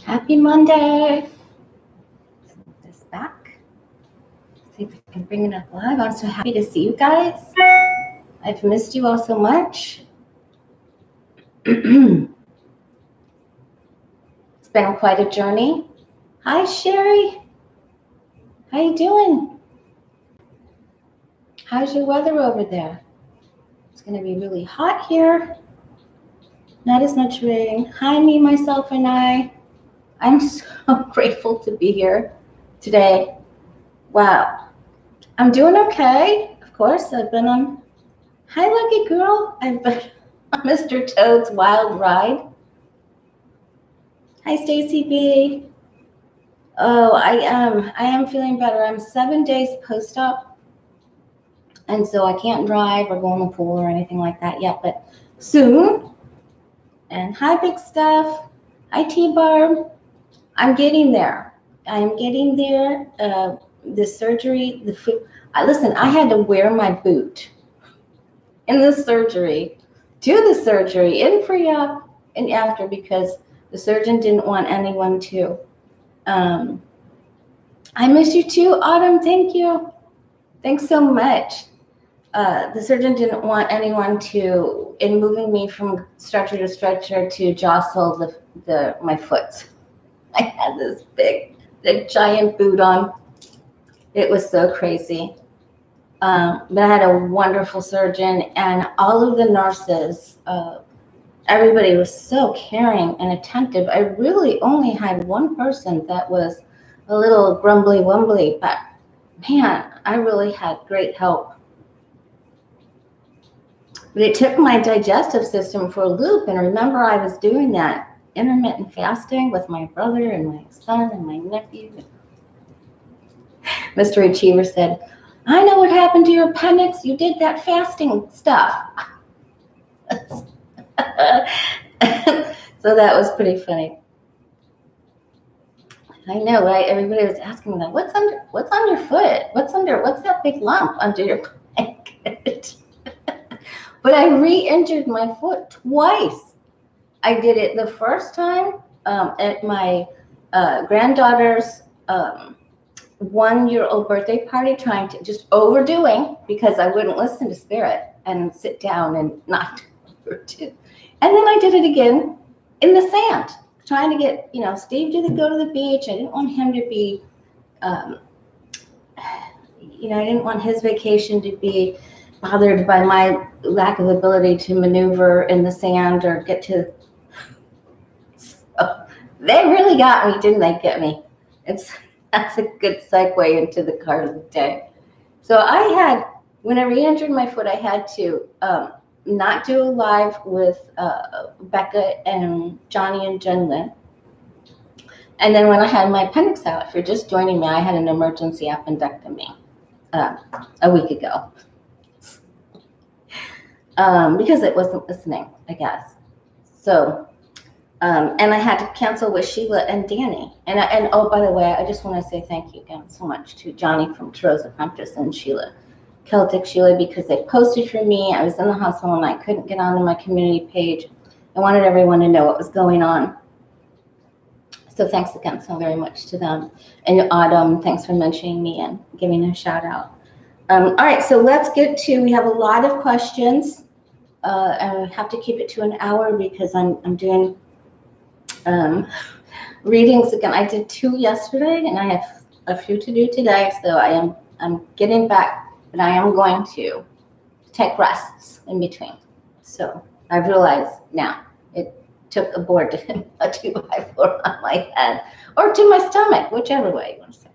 Happy Monday. Let's move this back. See if I can bring it up live. I'm so happy to see you guys. I've missed you all so much. It's been quite a journey. Hi, Sherry. How you doing? How's your weather over there? It's going to be really hot here. Not as much rain. Hi, me, myself, and I. I'm so grateful to be here today. Wow. I'm doing okay. Of course, I've been on. Hi, lucky girl. I've been on Mr. Toad's wild ride. Hi, Stacy B. Oh, I am feeling better. I'm 7 days post-op, and so I can't drive or go in the pool or anything like that yet, but soon. And hi, Big Steph. Hi, T-Barb. I'm getting there. I am getting there. The surgery, the food. Listen, I had to wear my boot in the surgery, to the surgery, in pre-op and after, because the surgeon didn't want anyone to. I miss you too, Autumn. Thank you. Thanks so much. The surgeon didn't want anyone to, in moving me from stretcher to stretcher, to jostle my foot. I had this big giant boot on. It was so crazy. But I had a wonderful surgeon, and all of the nurses, everybody was so caring and attentive. I really only had one person that was a little grumbly wumbly, but man, I really had great help. But it took my digestive system for a loop, and remember, I was doing that intermittent fasting with my brother and my son and my nephew. Mr. Achiever said, I know what happened to your appendix. You did that fasting stuff. So that was pretty funny. I know, right? Everybody was asking me, like, what's on your foot? What's that big lump under your blanket? But I re-injured my foot twice. I did it the first time at my granddaughter's 1-year-old birthday party, trying to just overdoing, because I wouldn't listen to Spirit and sit down and not overdo. And then I did it again in the sand, trying to get, Steve to go to the beach. I didn't want him to be, I didn't want his vacation to be bothered by my lack of ability to maneuver in the sand or get to. So they really got me, didn't they? Get me. That's a good segue into the card of the day. So when I re-injured my foot, I had to not do a live with Becca and Johnny and Jen Lynn. And then when I had my appendix out, if you're just joining me, I had an emergency appendectomy a week ago. Because it wasn't listening, I guess. So, and I had to cancel with Sheila and Danny. And oh, by the way, I just want to say thank you again so much to Johnny from Tarot's Apprentice and Sheila, Celtic Sheila, because they posted for me. I was in the hospital and I couldn't get onto my community page. I wanted everyone to know what was going on. So thanks again so very much to them. And Autumn, thanks for mentioning me and giving a shout out. All right, so let's get to, we have a lot of questions. And we have to keep it to an hour because I'm doing readings again. I did 2 yesterday, and I have a few to do today. So I'm getting back, but I am going to take rests in between. So I realize now it took a board to hit a 2x4 on my head or to my stomach, whichever way you want to say.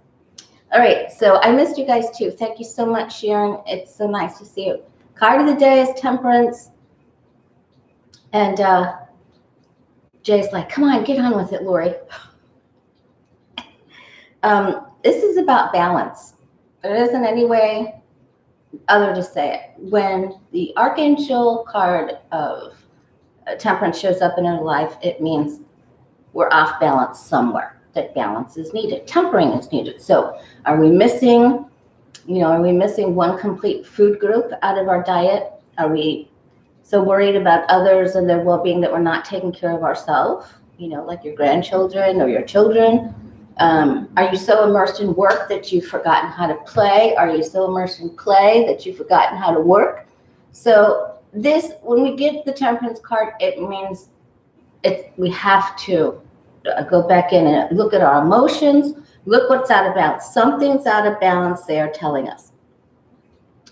All right, so I missed you guys too. Thank you so much, Sharon. It's so nice to see you. Card of the day is Temperance. And Jay's like, come on, get on with it, Lori. This is about balance. There isn't any way other to say it. When the Archangel card of Temperance shows up in our life, it means we're off balance somewhere, that balance is needed. Tempering is needed. So are we missing, one complete food group out of our diet? Are we so worried about others and their well-being that we're not taking care of ourselves? like your grandchildren or your children? Are you so immersed in work that you've forgotten how to play? Are you so immersed in play that you've forgotten how to work? So when we get the Temperance card, it means we have to go back in and look at our emotions, look what's out of balance. Something's out of balance, they are telling us.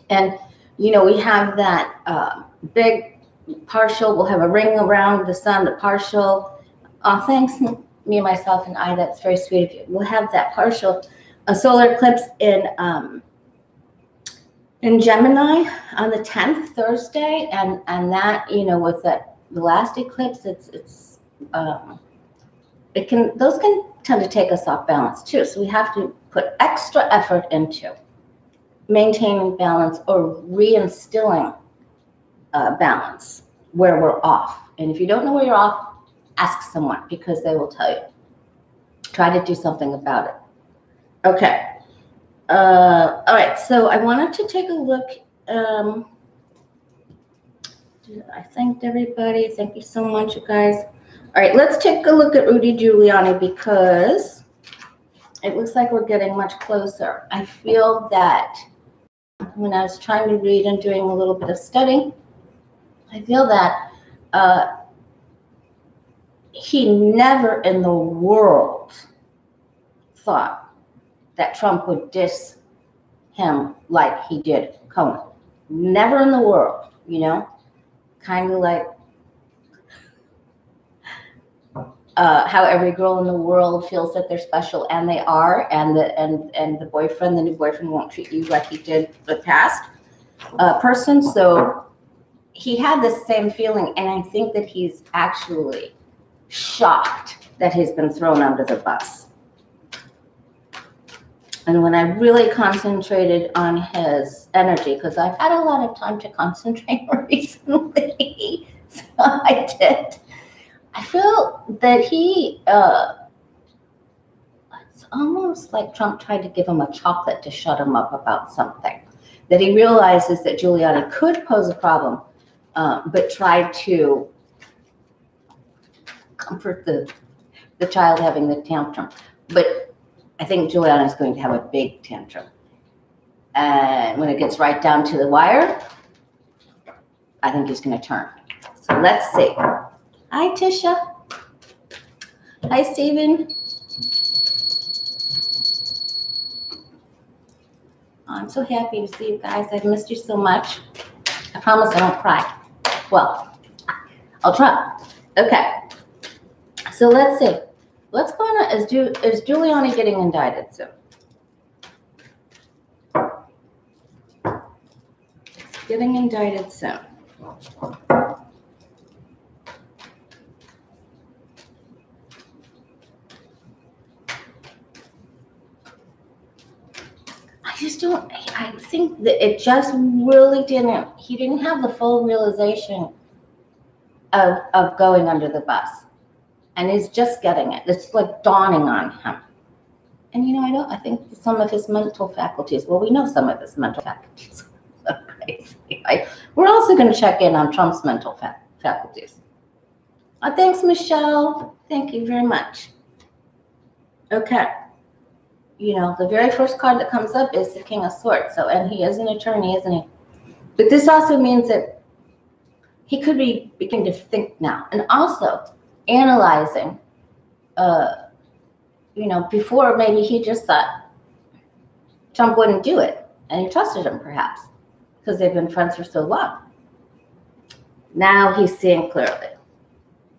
And, we have that big partial, we'll have a ring around the sun, the partial. Oh, thanks, me, myself, and I. That's very sweet of you. We'll have that partial, a solar eclipse in Gemini on the 10th, Thursday, and that, with the last eclipse, those can tend to take us off balance too. So we have to put extra effort into maintaining balance or reinstilling balance where we're off. And if you don't know where you're off, ask someone, because they will tell you. Try to do something about it. Okay. All right. So I wanted to take a look. I thanked everybody. Thank you so much, you guys. All right. Let's take a look at Rudy Giuliani, because it looks like we're getting much closer. I feel that when I was trying to read and doing a little bit of studying, I feel that he never in the world thought that Trump would diss him like he did Cohen. Never in the world, kind of like how every girl in the world feels that they're special, and they are, and the new boyfriend won't treat you like he did the past person. So he had the same feeling, and I think that he's actually shocked that he's been thrown under the bus. And when I really concentrated on his energy, because I've had a lot of time to concentrate recently, so I did. I feel that it's almost like Trump tried to give him a chocolate to shut him up about something. That he realizes that Giuliani could pose a problem, but tried to comfort the child having the tantrum. But I think Giuliani is going to have a big tantrum. And when it gets right down to the wire, I think he's going to turn. So let's see. Hi, Tisha. Hi, Stephen. I'm so happy to see you guys. I've missed you so much. I promise I won't cry. Well, I'll try. Okay. So let's see. What's going on? Is Giuliani getting indicted soon? It's getting indicted soon. I think that it just really he didn't have the full realization of going under the bus. And he's just getting it. It's like dawning on him. And I think some of his mental faculties, well, we know some of his mental faculties are crazy. We're also going to check in on Trump's mental faculties. Thanks, Michelle. Thank you very much. Okay. The very first card that comes up is the King of Swords. So, and he is an attorney, isn't he? But this also means that he could be beginning to think now. And also analyzing, before maybe he just thought Trump wouldn't do it. And he trusted him, perhaps, because they've been friends for so long. Now he's seeing clearly.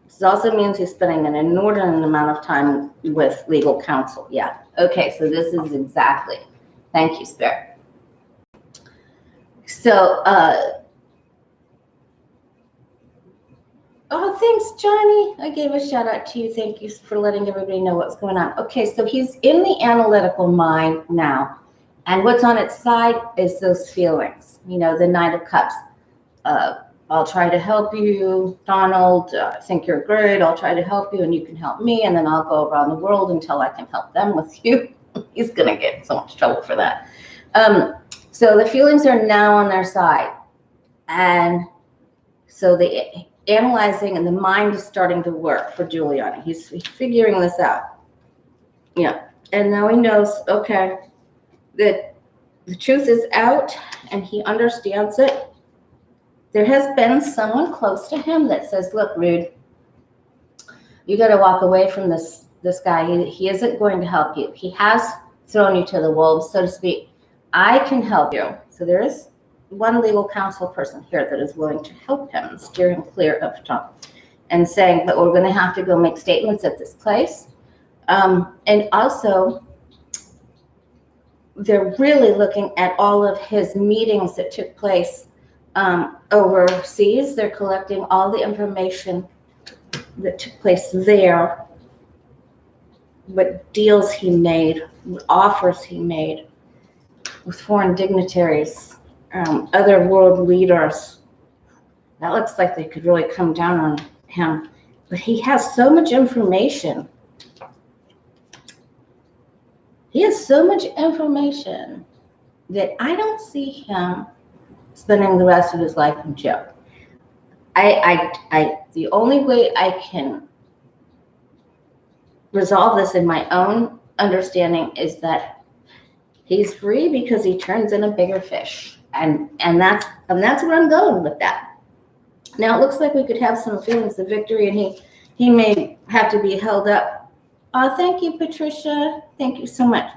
This also means he's spending an inordinate amount of time with legal counsel. Yeah. Okay, so this is exactly. Thank you, Spirit. So, oh, thanks, Johnny. I gave a shout out to you. Thank you for letting everybody know what's going on. Okay, so he's in the analytical mind now. And what's on its side is those feelings. The Knight of Cups. I'll try to help you, Donald. I think you're great. I'll try to help you and you can help me. And then I'll go around the world until I can help them with you. He's going to get in so much trouble for that. So the feelings are now on their side. And so analyzing, and the mind is starting to work for Giuliani. He's figuring this out. Yeah. And now he knows, okay, that the truth is out and he understands it. There has been someone close to him that says, look, Rude, you got to walk away from this guy. He isn't going to help you. He has thrown you to the wolves, so to speak. I can help you. So there is one legal counsel person here that is willing to help him steer him clear of Trump and saying, but we're going to have to go make statements at this place. And also, they're really looking at all of his meetings that took place overseas. They're collecting all the information that took place there, what deals he made, what offers he made with foreign dignitaries, other world leaders. That looks like they could really come down on him. But he has so much information. He has so much information that I don't see him spending the rest of his life in jail. The only way I can resolve this in my own understanding is that he's free because he turns in a bigger fish, and that's where I'm going with that. Now it looks like we could have some feelings of victory, and he may have to be held up. Thank you, Patricia. Thank you so much.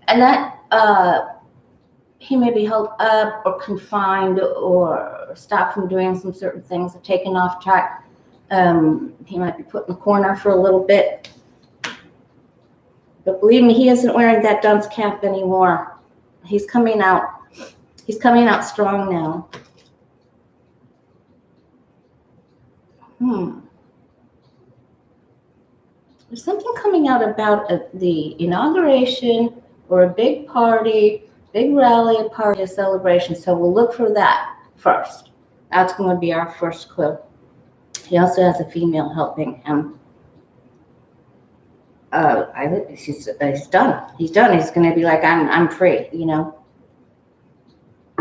And that he may be held up or confined or stopped from doing some certain things or taken off track. He might be put in the corner for a little bit. But believe me, he isn't wearing that dunce cap anymore. He's coming out. He's coming out strong now. There's something coming out about the inauguration or a big party, big rally, a party, a celebration. So we'll look for that first. That's going to be our first clue. He also has a female helping him. He's done. He's done. He's going to be like, I'm free, you know.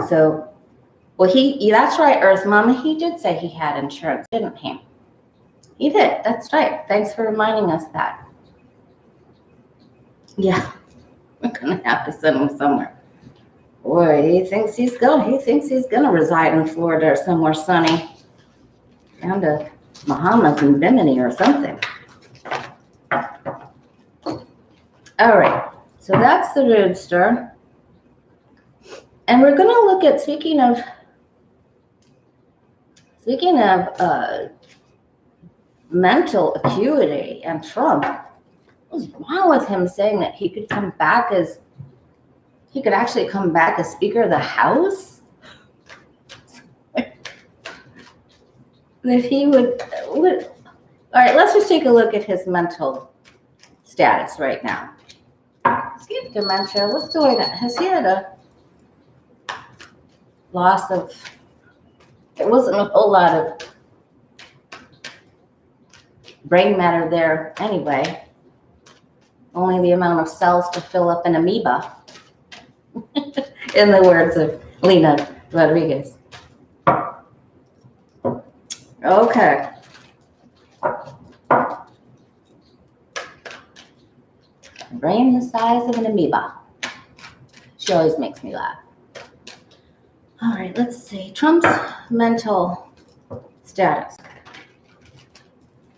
So, well, that's right, Earth Mama. He did say he had insurance, didn't he? He did. That's right. Thanks for reminding us that. Yeah, we're going to have to send him somewhere. Boy, he thinks he's going to reside in Florida or somewhere sunny. Down to Bahamas and Bennett or something. All right, so that's the Roadster. And we're going to look at, speaking of mental acuity and Trump, what was wrong with him saying that he could actually come back as Speaker of the House? If he would, all right, let's just take a look at his mental status right now. Skip dementia, what's going on? Has he had a loss of, there wasn't a whole lot of brain matter there anyway. Only the amount of cells to fill up an amoeba, in the words of Lena Rodriguez. Okay. Brain the size of an amoeba. She always makes me laugh. All right, let's see. Trump's mental status.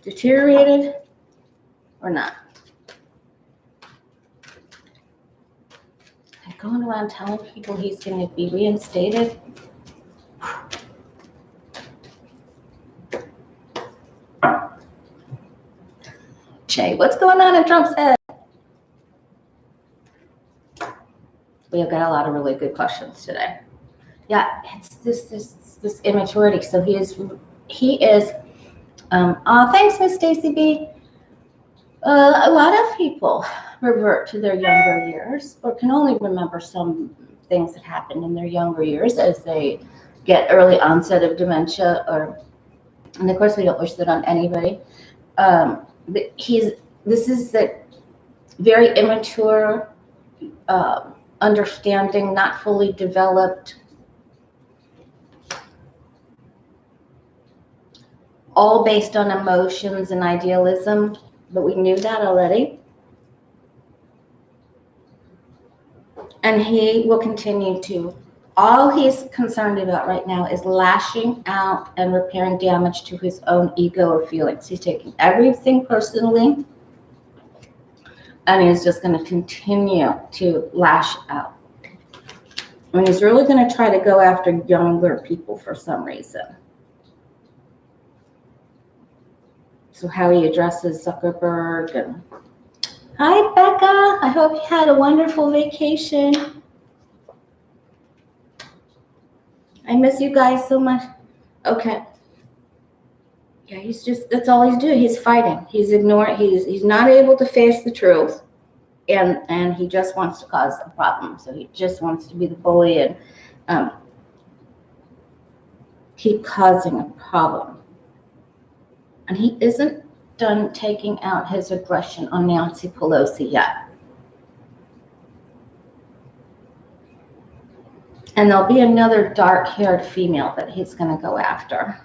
Deteriorated or not? I'm going around telling people he's going to be reinstated. Jay, what's going on in Trump's head? We have got a lot of really good questions today. Yeah, it's this immaturity. So he is. Thanks, Miss Stacy B. A lot of people revert to their younger years, or can only remember some things that happened in their younger years as they get early onset of dementia. And of course, we don't wish that on anybody. But this is the very immature, understanding, not fully developed. all based on emotions and idealism, but we knew that already. And he will continue to. All he's concerned about right now is lashing out and repairing damage to his own ego or feelings. He's taking everything personally, and he's just going to continue to lash out. I mean, he's really going to try to go after younger people for some reason. So how he addresses Zuckerberg. And hi, Becca. I hope you had a wonderful vacation. I miss you guys so much. Okay. Yeah, he's just, that's all he's doing. He's fighting. He's ignoring, he's not able to face the truth. And he just wants to cause a problem. So he just wants to be the bully and keep causing a problem. And he isn't done taking out his aggression on Nancy Pelosi yet. And there'll be another dark-haired female that he's going to go after.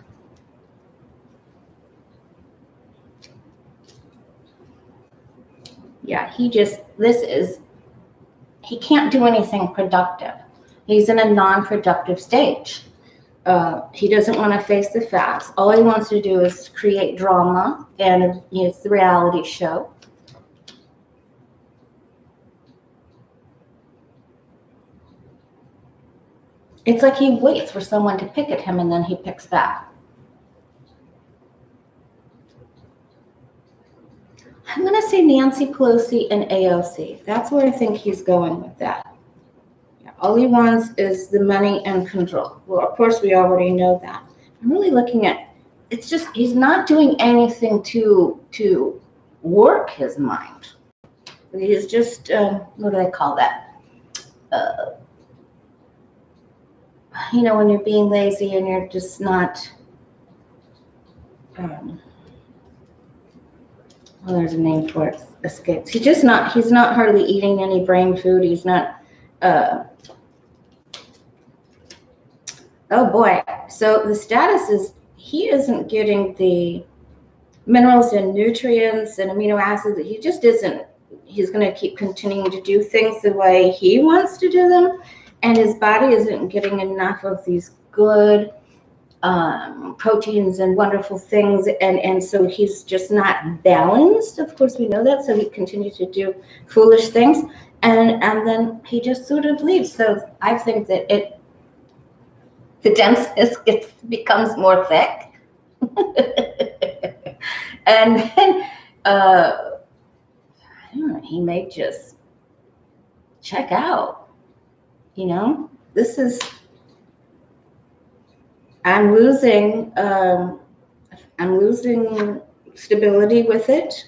Yeah, he can't do anything productive. He's in a non-productive stage. He doesn't want to face the facts. All he wants to do is create drama, and it's the reality show. It's like he waits for someone to pick at him, and then he picks back. I'm going to say Nancy Pelosi and AOC. That's where I think he's going with that. All he wants is the money and control. Well, of course, we already know that. I'm really looking at, it's just, he's not doing anything to work his mind. He's just, what do they call that? You know, when you're being lazy and you're just not, well, there's a name for it, escapes. He's not hardly eating any brain food. He's not, oh boy. So the status is he isn't getting the minerals and nutrients and amino acids. He just isn't. He's going to keep continuing to do things the way he wants to do them. And his body isn't getting enough of these good proteins and wonderful things. And so he's just not balanced. Of course, we know that. So he continues to do foolish things. And then he just sort of leaves. So I think that the denseness becomes more thick. And then I don't know, he may just check out. You know, I'm losing stability with it.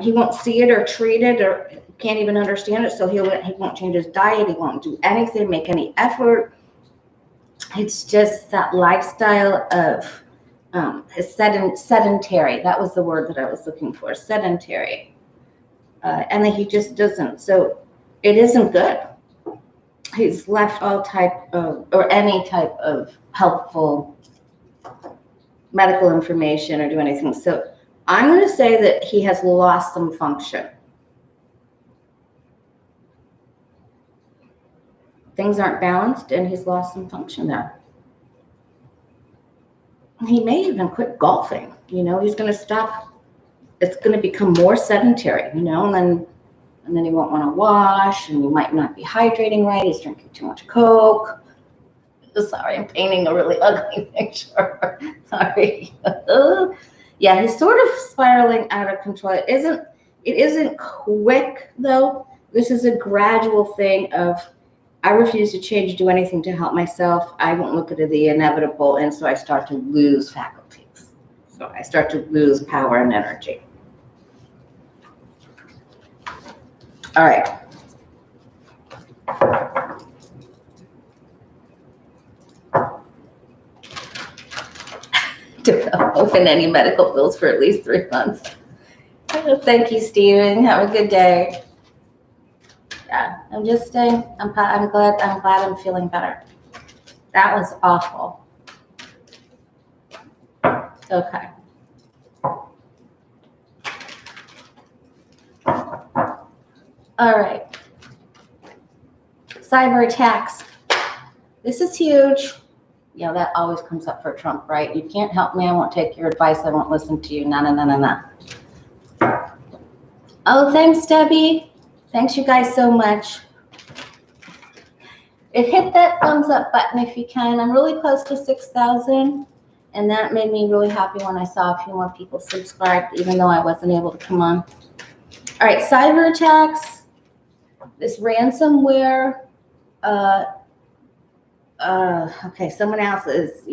He won't see it or treat it or can't even understand it. So he won't change his diet. He won't do anything, make any effort. It's just that lifestyle of sedentary. That was the word that I was looking for, sedentary. And then he just doesn't. So it isn't good. He's left all type of, or any type of helpful medical information or do anything. So I'm going to say that he has lost some function. Things aren't balanced and he's lost some function there. He may even quit golfing. You know, he's going to stop. It's going to become more sedentary, you know, and then he won't want to wash, and he might not be hydrating right. He's drinking too much Coke. Sorry, I'm painting a really ugly picture. Sorry. Yeah, he's sort of spiraling out of control. It isn't quick, though. This is a gradual thing of, I refuse to change, do anything to help myself. I won't look at the inevitable, and so I start to lose faculties. So I start to lose power and energy. All right. To open any medical bills for at least 3 months. Thank you, Stephen. Have a good day. Yeah, I'm just saying. I'm glad I'm feeling better. That was awful. Okay. All right. Cyber attacks. This is huge. Yeah, that always comes up for Trump, right? You can't help me. I won't take your advice. I won't listen to you. No, no, no, no, no. Oh, thanks, Debbie. Thanks, you guys, so much. Hit that thumbs up button if you can. I'm really close to 6,000, and that made me really happy when I saw a few more people subscribed, even though I wasn't able to come on. All right, cyber attacks. This ransomware. Okay, someone else is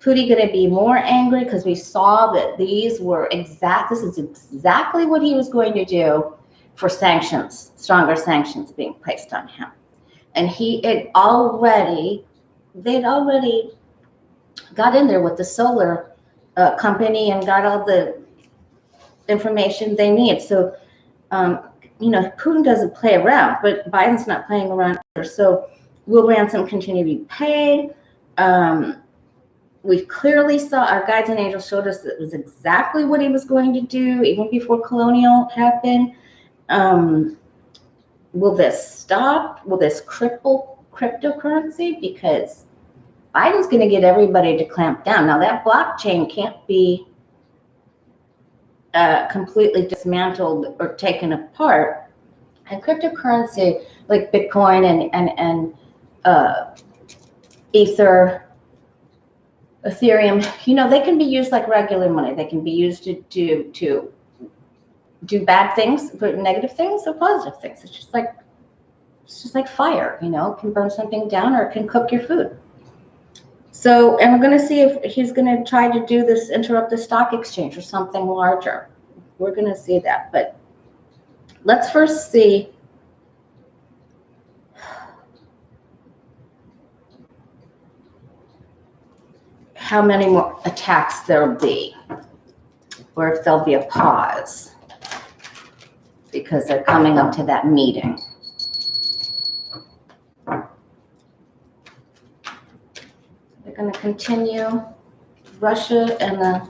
Putin going to be more angry because we saw that this is exactly what he was going to do for sanctions, stronger sanctions being placed on him. And they'd already got in there with the solar company and got all the information they need. So, Putin doesn't play around, but Biden's not playing around either. So will ransom continue to be paid? We clearly saw, our guides and angels showed us that it was exactly what he was going to do, even before Colonial happened. Will this stop? Will this cripple cryptocurrency? Because Biden's going to get everybody to clamp down. Now, that blockchain can't be completely dismantled or taken apart. And cryptocurrency, like Bitcoin and Ethereum, they can be used like regular money. They can be used to do bad things, negative things, or positive things. It's just like fire, it can burn something down or it can cook your food. So, and we're going to see if he's going to try to do this, interrupt the stock exchange or something larger. We're going to see that. But let's first see how many more attacks there'll be, or if there'll be a pause, because they're coming up to that meeting. They're going to continue. Russia and the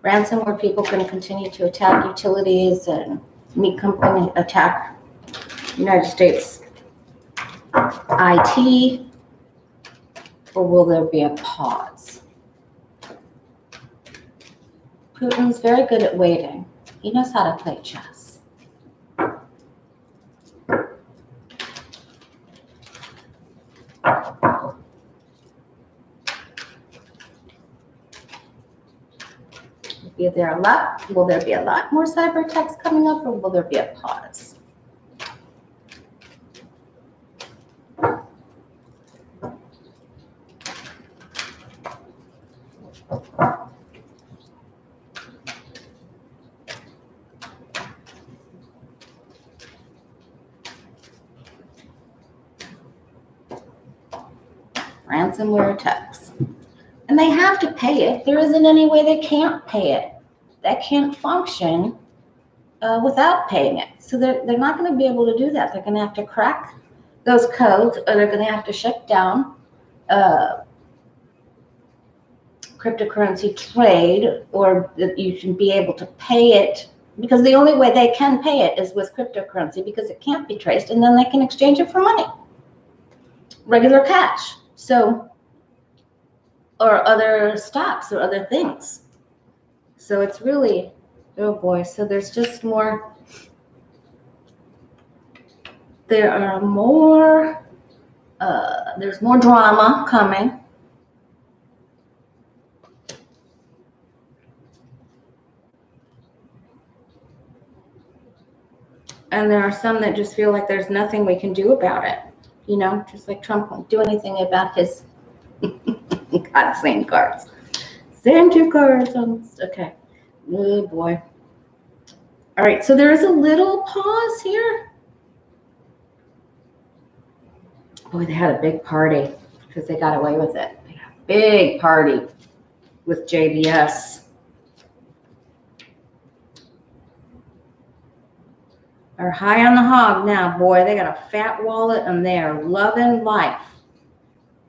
ransomware people going to continue to attack utilities and meat company, attack United States IT, or will there be a pause? Putin's very good at waiting. He knows how to play chess. Will there be a lot more cyber attacks coming up, or will there be a pause? Ransomware attacks. And they have to pay it. There isn't any way they can't pay it. That can't function without paying it. So they're not going to be able to do that. They're going to have to crack those codes, or they're going to have to shut down cryptocurrency trade, or that you should be able to pay it, because the only way they can pay it is with cryptocurrency, because it can't be traced, and then they can exchange it for money, regular cash. So, or other stocks or other things. So it's really, oh boy, so there's just more, there's more drama coming. And there are some that just feel like there's nothing we can do about it. Just like Trump won't do anything about his God, same cards. Same two cards. Okay. Oh boy. All right, so there is a little pause here. Boy, they had a big party because they got away with it. They had a big party with JBS. Are high on the hog now, boy. They got a fat wallet and they are loving life.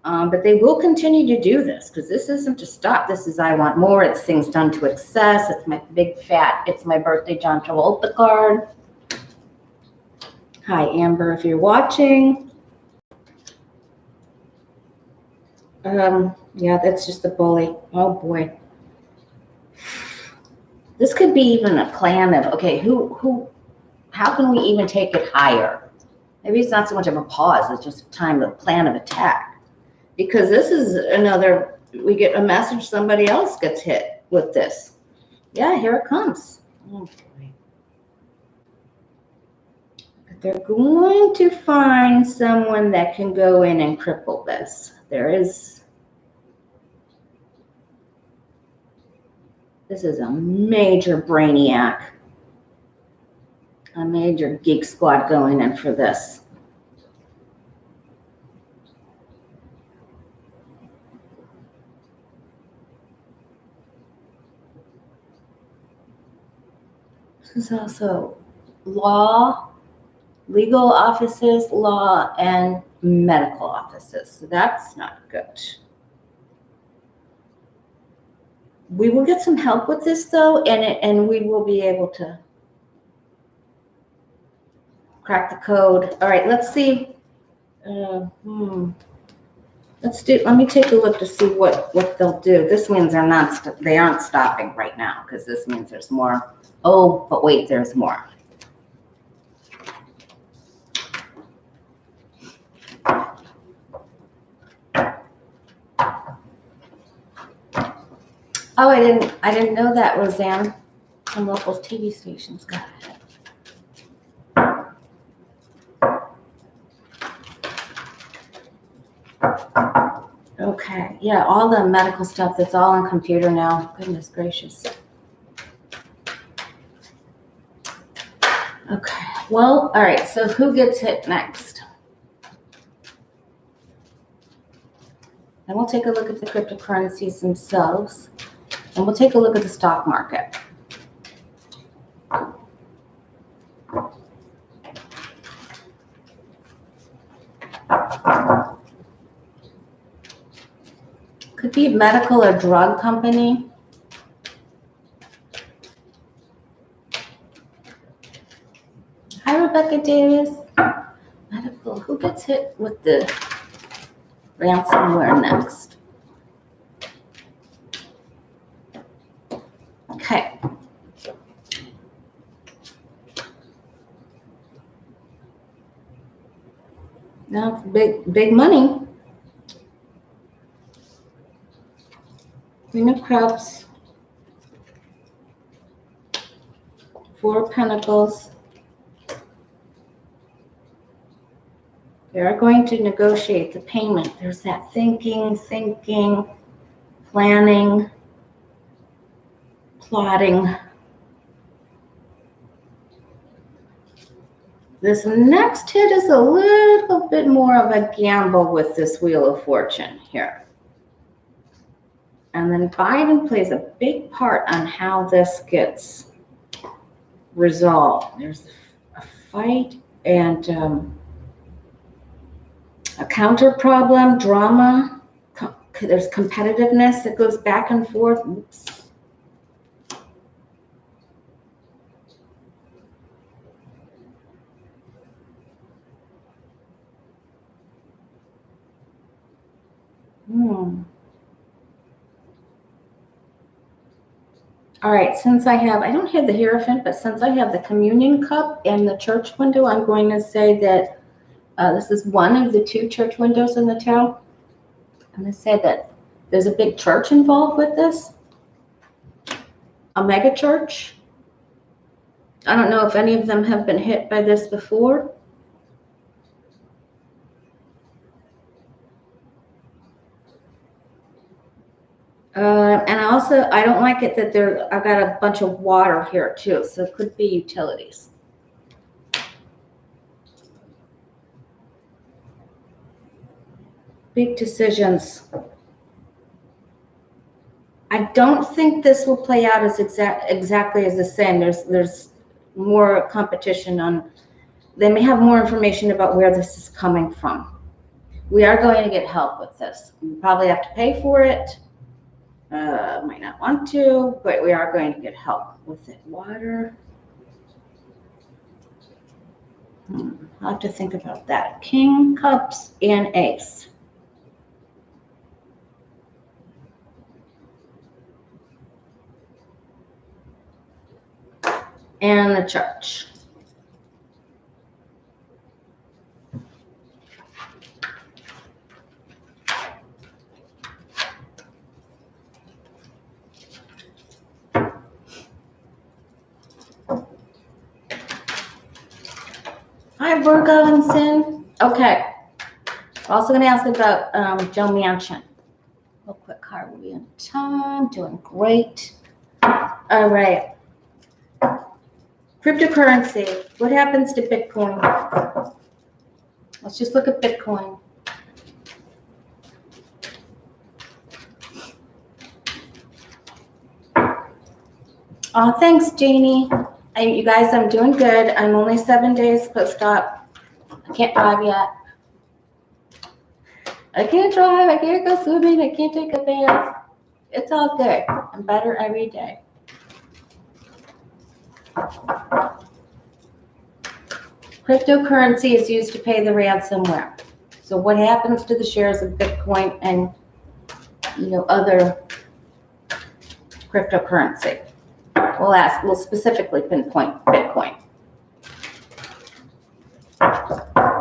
But they will continue to do this because this isn't to stop. This is I want more. It's things done to excess. It's my big fat. It's my birthday John Travolta card. Hi, Amber, if you're watching. Yeah, that's just a bully. Oh boy. This could be even a plan of, okay, how can we even take it higher? Maybe it's not so much of a pause, it's just a time of plan of attack. Because this is another, we get a message, somebody else gets hit with this. Yeah, here it comes. Oh boy. But they're going to find someone that can go in and cripple this. This is a major brainiac, a major geek squad going in for this. This is also law, legal offices, law, and medical offices. So that's not good. We will get some help with this though, and we will be able to crack the code. All right, let's see. Let me take a look to see what they'll do. This means they aren't stopping right now because this means there's more. Oh, but wait, there's more. Oh, I didn't know that, Roseanne. Some local TV stations got it. Okay, yeah, all the medical stuff, that's all on computer now. Goodness gracious. Okay, well, all right, so who gets hit next? And we'll take a look at the cryptocurrencies themselves. And we'll take a look at the stock market. Could be medical or drug company. Hi, Rebecca Davis. Medical, who gets hit with the ransomware next? Okay. Now it's big money. Queen of Cups. Four of Pentacles. They are going to negotiate the payment. There's that thinking, planning, plotting. This next hit is a little bit more of a gamble with this Wheel of Fortune here. And then Biden plays a big part on how this gets resolved. There's a fight and a counter problem, drama. There's competitiveness that goes back and forth. Oops. All right, since I don't have the Hierophant, but since I have the Communion Cup and the church window, I'm going to say that this is one of the two church windows in the tarot. I'm going to say that there's a big church involved with this, a mega church. I don't know if any of them have been hit by this before. And also, I don't like it that I've got a bunch of water here too, so it could be utilities. Big decisions. I don't think this will play out as exactly as the same. There's more competition on. They may have more information about where this is coming from. we are going to get help with this. We probably have to pay for it. Might not want to, but we are going to get help with it. Water. I'll have to think about that. King, cups, and ace. And the church. Hi, Virgo and Sin. Okay. Also going to ask about Joe Manchin. Real quick, how are we in time? Doing great. All right. Cryptocurrency. What happens to Bitcoin? Let's just look at Bitcoin. Oh, thanks, Janie. You guys, I'm doing good. I'm only 7 days post-op. I can't drive yet. I can't drive. I can't go swimming. I can't take a bath. It's all good. I'm better every day. Cryptocurrency is used to pay the ransomware. So what happens to the shares of Bitcoin and other cryptocurrency? We'll specifically pinpoint Bitcoin.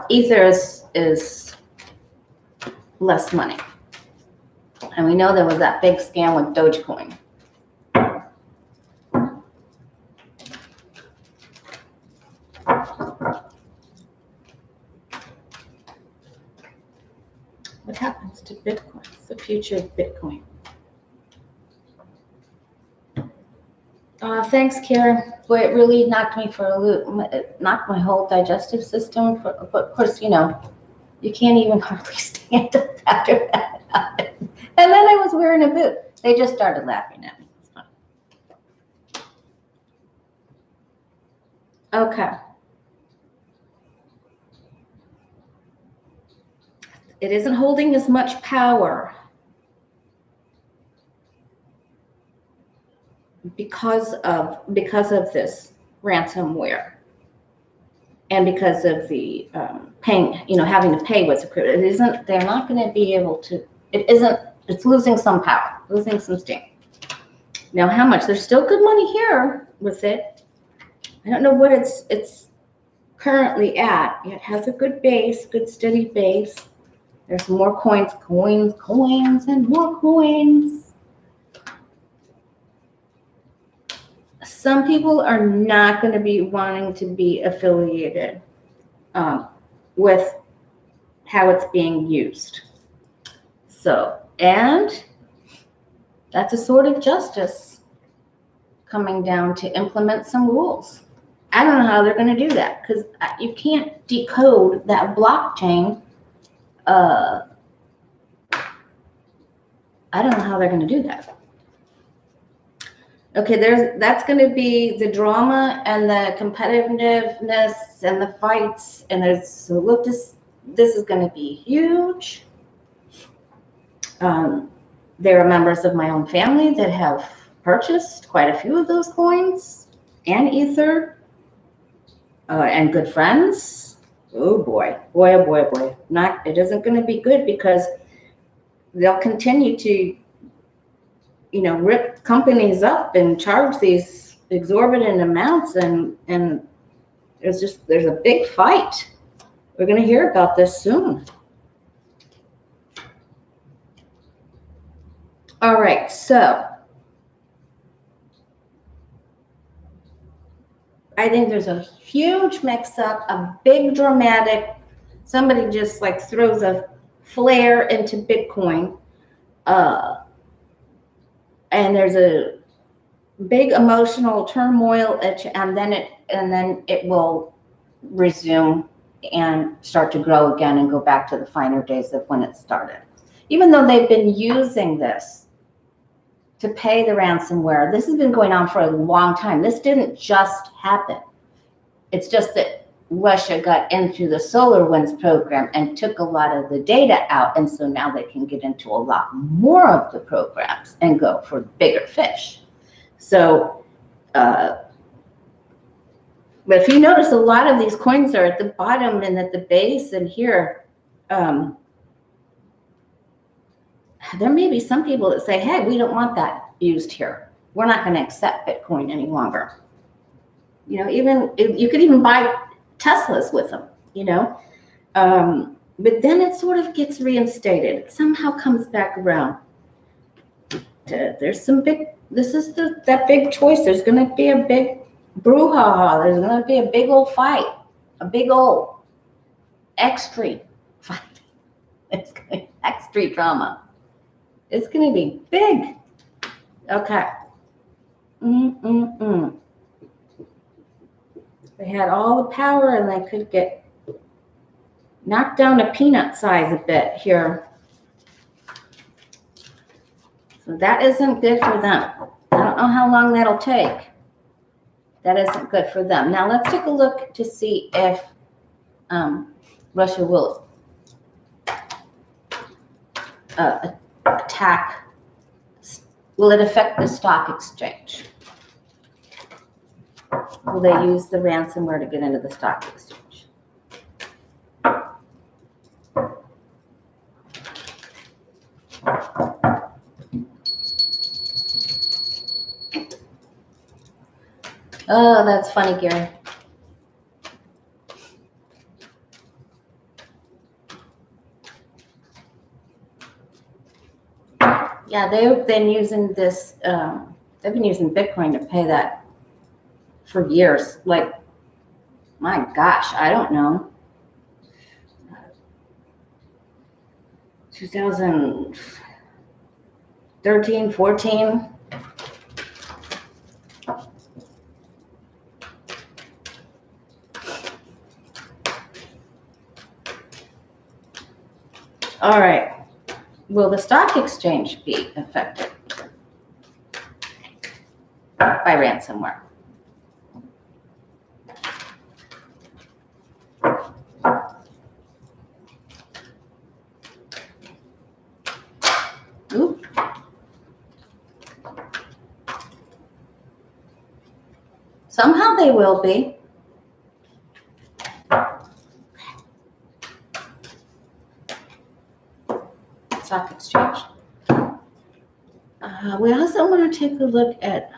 Ether is less money. And we know there was that big scam with Dogecoin. What happens to Bitcoin? It's the future of Bitcoin. Thanks, Karen. Boy, it really knocked me for a loop. It knocked my whole digestive system. But of course, you can't even hardly stand up after that happened. And then I was wearing a boot. They just started laughing at me. It's funny. Okay. It isn't holding as much power because of this ransomware and because of the paying, having to pay what's accrued. It isn't. They're not going to be able to. It isn't. It's losing some power, losing some steam. Now, how much? There's still good money here with it. I don't know what it's currently at. It has a good base, good steady base. There's more coins, and more coins. Some people are not going to be wanting to be affiliated with how it's being used. So, and that's a sort of justice coming down to implement some rules. I don't know how they're going to do that because you can't decode that blockchain. I don't know how they're going to do that. Okay, that's going to be the drama and the competitiveness and the fights. And look, this is going to be huge. There are members of my own family that have purchased quite a few of those coins and Ether, and good friends. Oh boy. It isn't going to be good because they'll continue to rip companies up and charge these exorbitant amounts, and there's a big fight. We're going to hear about this soon. All right, so I think there's a huge mix-up, a big dramatic. Somebody just throws a flare into Bitcoin. And there's a big emotional turmoil, and then it will resume and start to grow again and go back to the finer days of when it started. Even though they've been using this to pay the ransomware, this has been going on for a long time. This didn't just happen. It's just that Russia got into the solar winds program and took a lot of the data out, and so now they can get into a lot more of the programs and go for bigger fish. So, but if you notice, a lot of these coins are at the bottom and at the base and here. There may be some people that say, hey, we don't want that used here. We're not going to accept Bitcoin any longer. You know, even you could even buy Teslas with them, you know. But then it sort of gets reinstated. It somehow comes back around. There's some big, this is that big choice. There's going to be a big brouhaha. There's going to be a big old fight, a big old extreme fight. It's going to be extreme drama. It's going to be big. Okay. They had all the power and they could get knocked down to peanut size a bit here. So that isn't good for them. I don't know how long that'll take. That isn't good for them. Now let's take a look to see if Russia will attack. Will it affect the stock exchange? Will they use the ransomware to get into the stock exchange? Oh, that's funny, Gary. Yeah, they've been using this, they've been using Bitcoin to pay that for years. Like, my gosh, I don't know. 2013, 14. All right. Will the stock exchange be affected by ransomware? Oop. Somehow they will be. Stock exchange. We also want to take a look at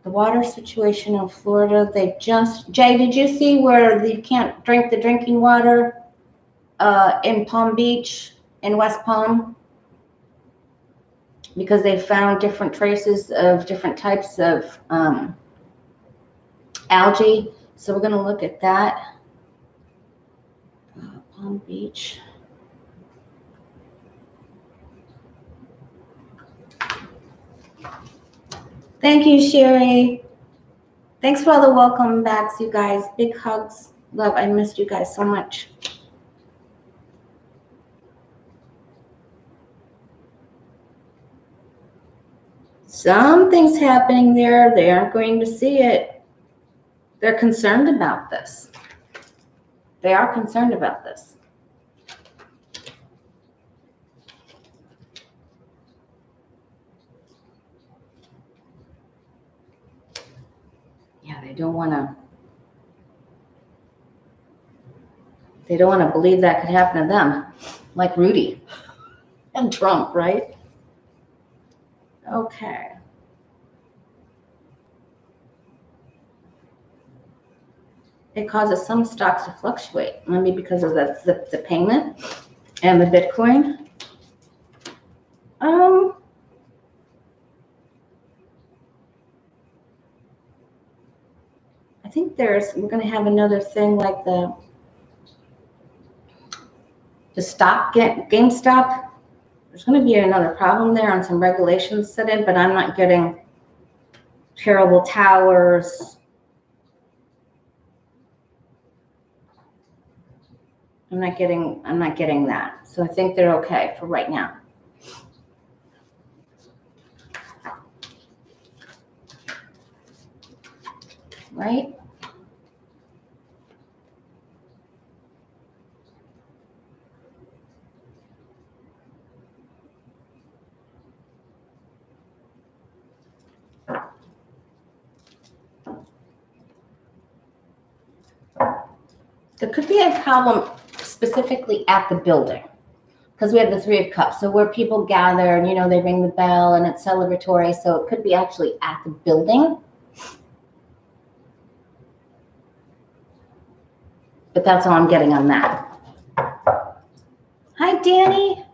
the water situation in Florida. They just, Jay, did you see where you can't drink the drinking water in Palm Beach, in West Palm? Because they found different traces of different types of algae. So we're going to look at that. Palm Beach. Thank you, Sherry. Thanks for all the welcome backs, you guys. Big hugs. Love, I missed you guys so much. Something's happening there. They aren't going to see it. They're concerned about this. They are concerned about this. Yeah, they don't want to believe that could happen to them, like Rudy and Trump, right? Okay. It causes some stocks to fluctuate, maybe because of the payment and the Bitcoin. I think we're going to have another thing like the stock GameStop. There's going to be another problem there on some regulations set in, but I'm not getting terrible towers. I'm not getting that. So I think they're okay for right now. Right? There could be a problem specifically at the building, because we have the Three of Cups. So where people gather and, you know, they ring the bell and it's celebratory. So it could be actually at the building. But that's all I'm getting on that. Hi, Danny.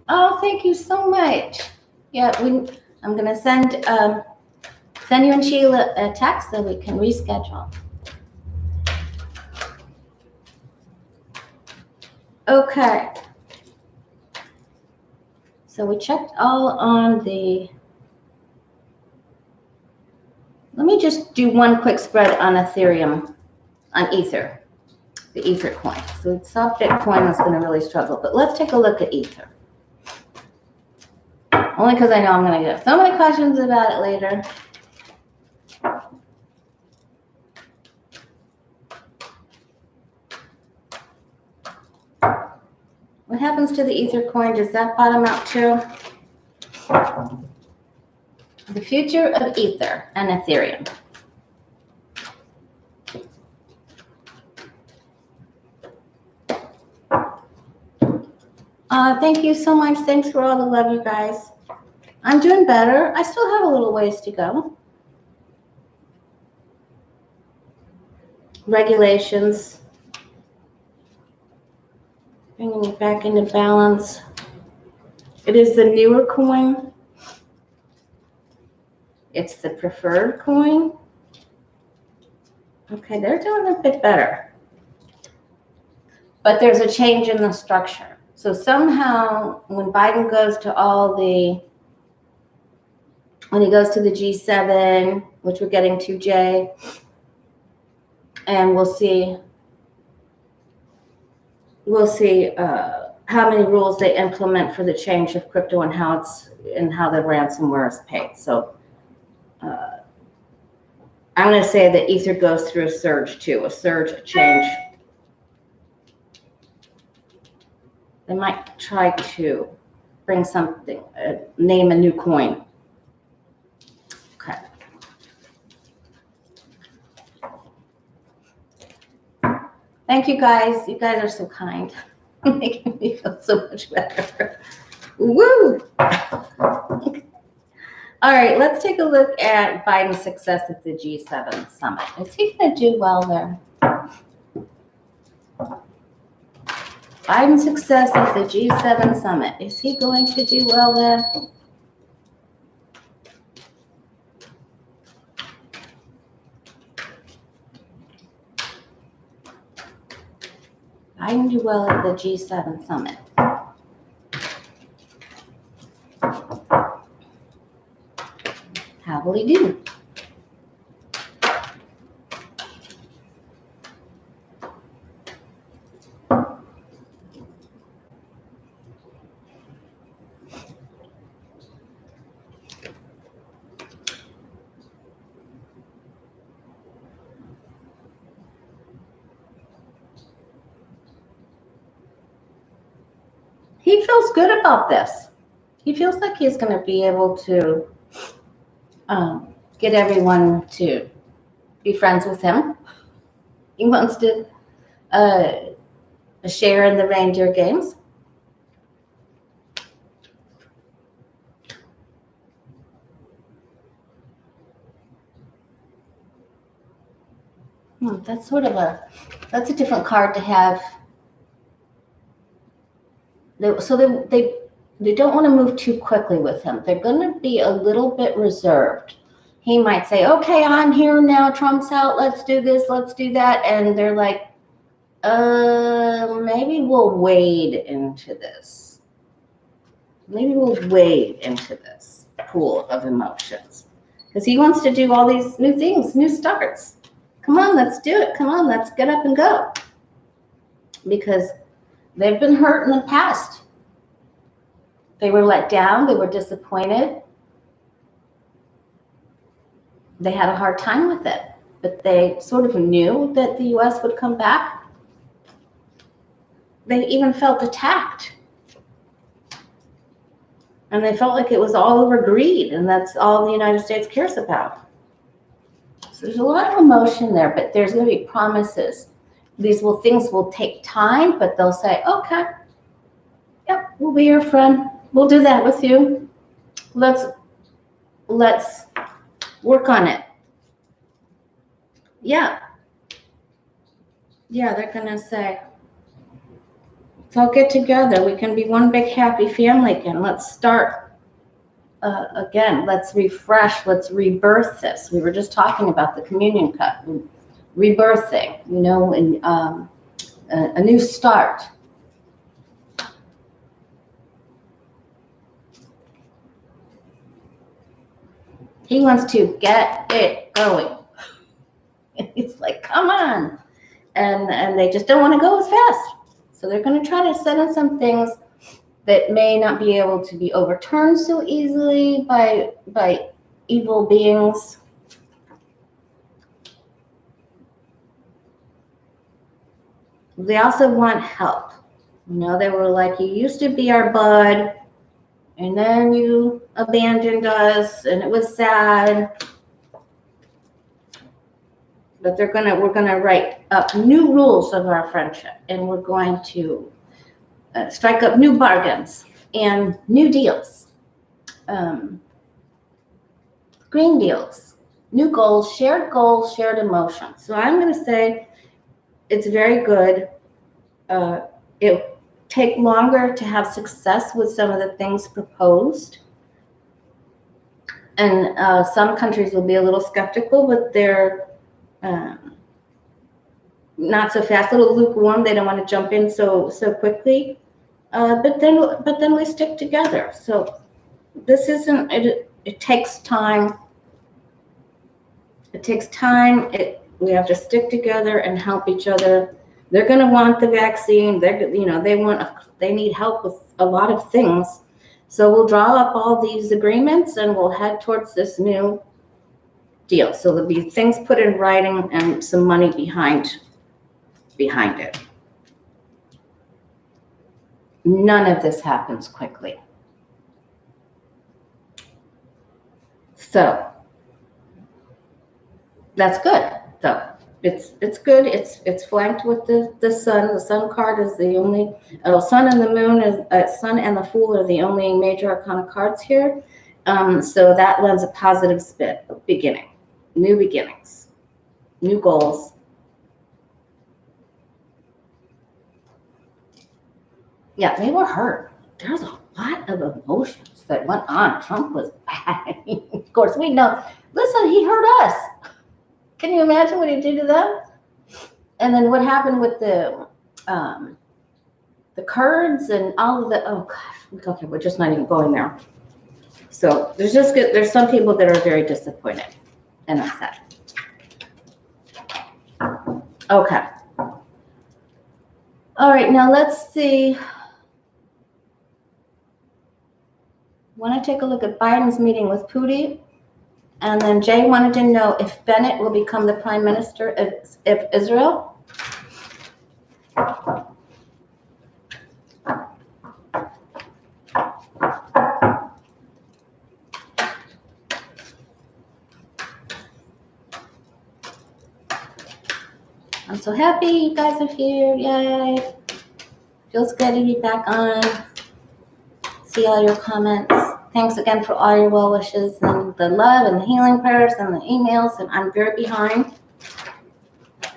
Oh, thank you so much. Yeah, I'm going to send you and Sheila a text so we can reschedule. Okay. So we checked all on the... Let me just do one quick spread on Ethereum, on Ether, the Ether coin. So we saw Bitcoin was going to really struggle, but let's take a look at Ether. Only because I know I'm going to get so many questions about it later. What happens to the Ether coin? Does that bottom out too? The future of Ether and Ethereum. Thank you so much. Thanks for all the love, you guys. I'm doing better. I still have a little ways to go. Regulations. Bringing it back into balance. It is the newer coin. It's the preferred coin. Okay, they're doing a bit better. But there's a change in the structure. So somehow when Biden goes to when he goes to the G7, which we're getting to, Jay, and we'll see how many rules they implement for the change of crypto and how the ransomware is paid. So I'm going to say that Ether goes through a surge too, a change. They might try to bring something, name a new coin. Okay. Thank you guys. You guys are so kind. Making me feel so much better. Woo! All right, let's take a look at Biden's success at the G7 summit. Is he going to do well there? Biden's success at the G7 summit. Is he going to do well there? Biden do well at the G7 summit. How will he do? He feels good about this. He feels like he's going to be able to get everyone to be friends with him. He wants to share in the reindeer games. That's sort of that's a different card to have. So they don't want to move too quickly with him. They're going to be a little bit reserved. He might say, okay, I'm here now, Trump's out, let's do this, let's do that. And they're like, maybe we'll wade into this. Maybe we'll wade into this pool of emotions. Because he wants to do all these new things, new starts. Come on, let's do it. Come on, let's get up and go. Because they've been hurt in the past. They were let down. They were disappointed. They had a hard time with it. But they sort of knew that the U.S. would come back. They even felt attacked. And they felt like it was all over greed, and that's all the United States cares about. So there's a lot of emotion there, but there's going to be promises. things will take time, but they'll say, okay, yep, we'll be your friend. We'll do that with you. Let's work on it. Yeah, they're gonna say, let's all get together. We can be one big happy family again. Let's start again. Let's refresh. Let's rebirth this. We were just talking about the communion cup, rebirthing, and a new start. He wants to get it going. It's like, come on. And they just don't want to go as fast. So they're going to try to set in some things that may not be able to be overturned so easily by evil beings. They also want help. They were like, you used to be our bud, and then you abandoned us, and it was sad. But we're gonna write up new rules of our friendship, and we're going to strike up new bargains and new deals, green deals, new goals, shared emotions. So I'm going to say it's very good. It take longer to have success with some of the things proposed. And some countries will be a little skeptical, but they're not so fast, a little lukewarm. They don't want to jump in so quickly. But then we stick together. So this isn't. It takes time. It takes time. We have to stick together and help each other. They're going to want the vaccine. They need help with a lot of things. So we'll draw up all these agreements and we'll head towards this new deal. So there'll be things put in writing and some money behind it. None of this happens quickly. So that's good. So it's good. It's flanked with the sun. The sun card is the only sun and the moon is sun and the fool are the only major arcana cards here. So that lends a positive spin. Beginning, new beginnings, new goals. Yeah, they were hurt. There's a lot of emotions that went on. Trump was bad. Of course, we know. Listen, he hurt us. Can you imagine what he did to them? And then what happened with the Kurds and all of the, oh gosh, okay, we're just not even going there. So there's some people that are very disappointed and upset. Okay. All right, now let's see. Want to take a look at Biden's meeting with Putin. And then Jay wanted to know if Bennett will become the prime minister of Israel. I'm so happy you guys are here. Yay. Feels good to be back on. See all your comments. Thanks again for all your well wishes and the love and the healing prayers and the emails. And I'm very behind.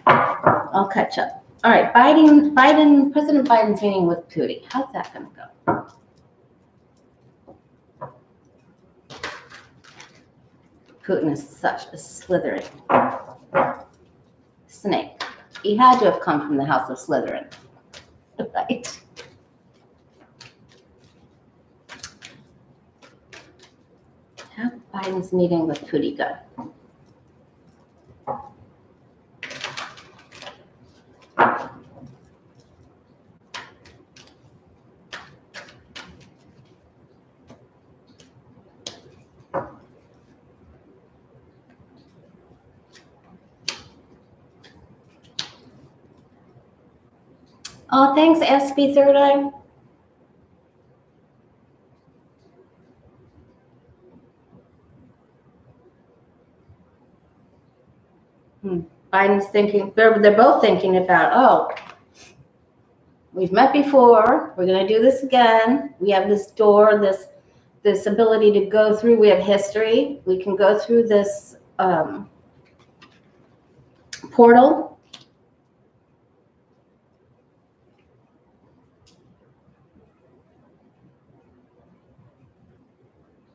I'll catch up. All right, President Biden's meeting with Putin. How's that going to go? Putin is such a slithering snake. He had to have come from the house of Slytherin, right? How Biden's meeting with Putin go? Oh, thanks, SB Third Eye. Biden's thinking, they're both thinking about, oh, we've met before, we're going to do this again. We have this door, this ability to go through. We have history. We can go through this portal.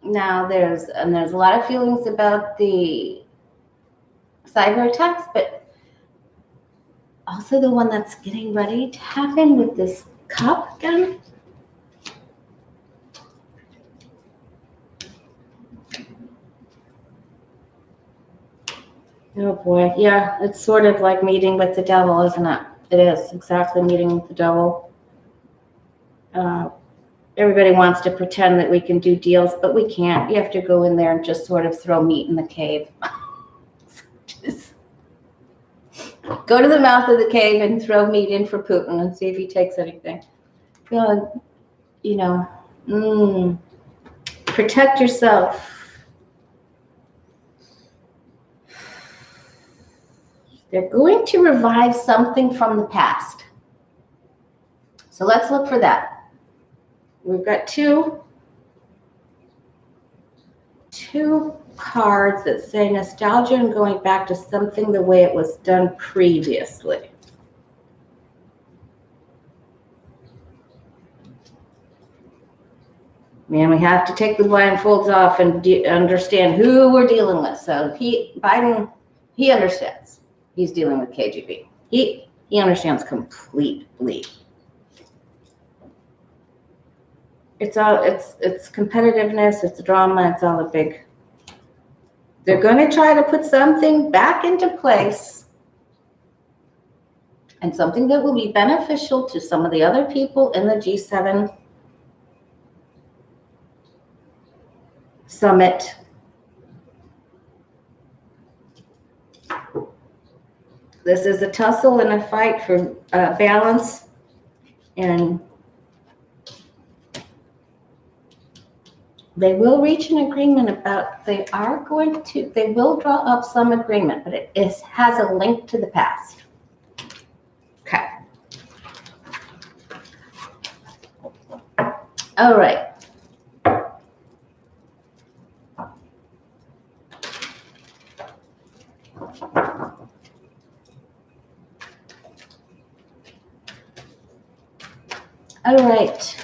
Now there's a lot of feelings about the cyber attacks, but also the one that's getting ready to happen with this cup again. Oh boy, yeah, it's sort of like meeting with the devil, isn't it? It is exactly meeting with the devil. Everybody wants to pretend that we can do deals, but we can't. You have to go in there and just sort of throw meat in the cave. Just go to the mouth of the cave and throw meat in for Putin and see if he takes anything. You know, protect yourself. They're going to revive something from the past. So let's look for that. We've got two cards that say nostalgia and going back to something the way it was done previously. Man, we have to take the blindfolds off and understand who we're dealing with. So Biden, he understands. He's dealing with KGB. He understands completely. It's competitiveness, it's drama, it's all a big. They're going to try to put something back into place, and something that will be beneficial to some of the other people in the G7 summit. This is a tussle and a fight for balance, and they will reach an agreement about, they will draw up some agreement, but it has a link to the past. Okay. All right. All right.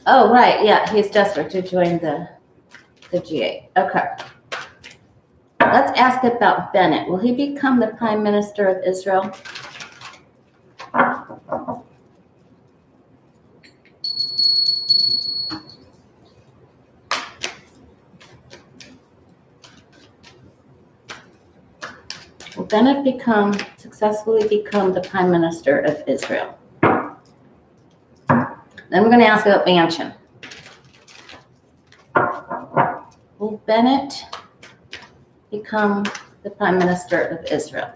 Oh, right. Yeah, he's desperate to join the G8. Okay. Let's ask about Bennett. Will he become the Prime Minister of Israel? Will Bennett successfully become the Prime Minister of Israel? Then we're going to ask about Manchin. Will Bennett become the Prime Minister of Israel?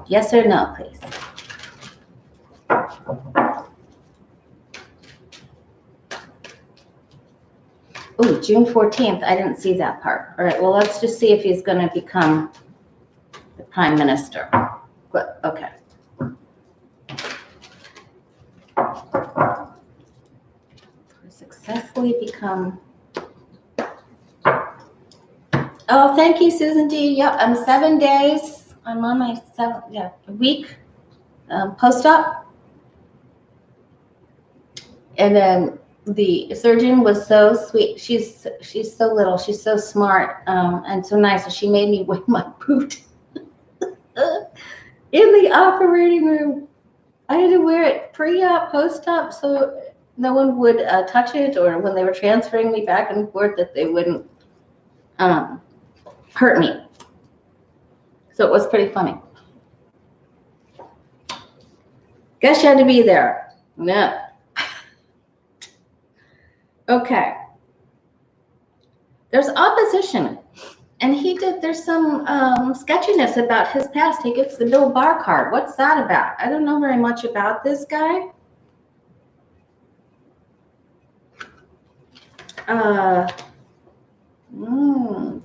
Yes or no, please? Oh, June 14th. I didn't see that part. All right, well, let's just see if he's going to become the Prime Minister. Okay. Successfully become. Oh, thank you, Susan D. Yep, I'm 7 days. I'm on my week post-op. And then the surgeon was so sweet. She's so little. She's so smart and so nice. She made me wear my boot in the operating room. I had to wear it pre-op, post-op, so no one would touch it, or when they were transferring me back and forth, that they wouldn't hurt me. So it was pretty funny. Guess you had to be there. No. Okay. There's opposition, and there's some sketchiness about his past. He gets the Bill Barr card. What's that about? I don't know very much about this guy.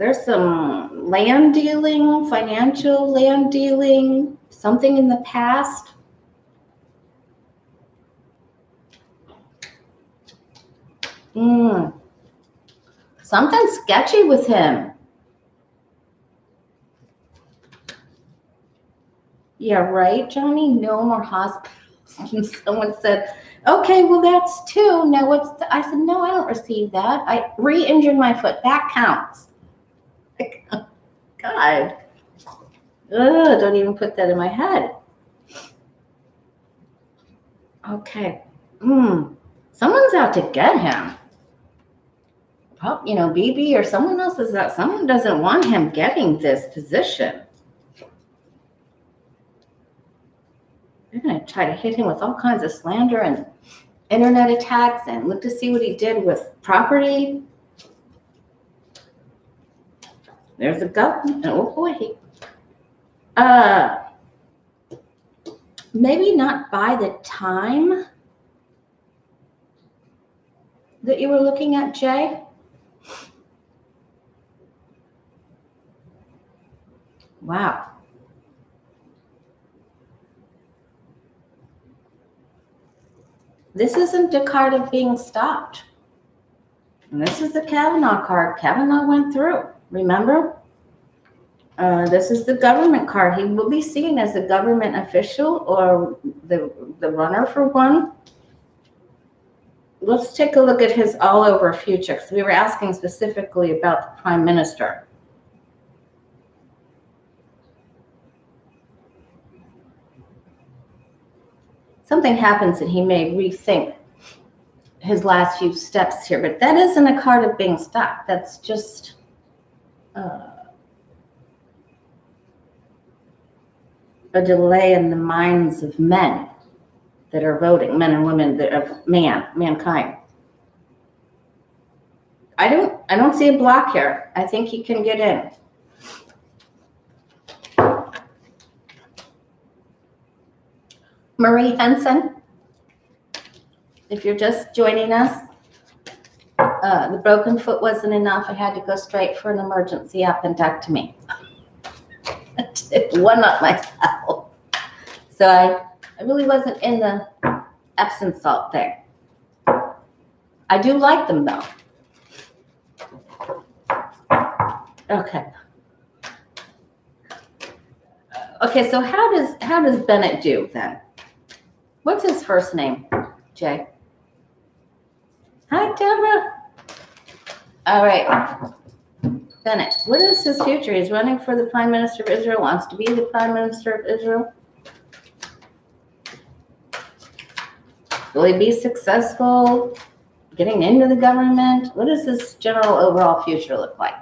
There's some land dealing, financial land dealing, something in the past. Something sketchy with him. Yeah, right, Johnny? No more hospitals. And someone said, okay, well, that's 2. Now what's I said, no, I don't receive that. I re-injured my foot. That counts. God. Ugh, don't even put that in my head. Okay. Someone's out to get him. Oh, BB or someone else is that. Someone doesn't want him getting this position. They're going to try to hit him with all kinds of slander and internet attacks and look to see what he did with property. There's a government. Oh boy. Maybe not by the time that you were looking at, Jay. Wow. This isn't a card of being stopped. And this is the Kavanaugh card. Kavanaugh went through. Remember? This is the government card. He will be seen as a government official or the runner for one. Let's take a look at his all over future, because we were asking specifically about the prime minister. Something happens and he may rethink his last few steps here, but that isn't a card of being stopped. That's just a delay in the minds of men that are voting, men and women of mankind. I don't see a block here. I think he can get in. Marie Henson, if you're just joining us, the broken foot wasn't enough. I had to go straight for an emergency appendectomy. One up myself. So I really wasn't in the Epsom salt there. I do like them though. Okay. Okay, so how does Bennett do then? What's his first name, Jay? Hi, Deborah. All right. Bennett, what is his future? He's running for the Prime Minister of Israel, wants to be the Prime Minister of Israel. Will he be successful getting into the government? What does his general overall future look like?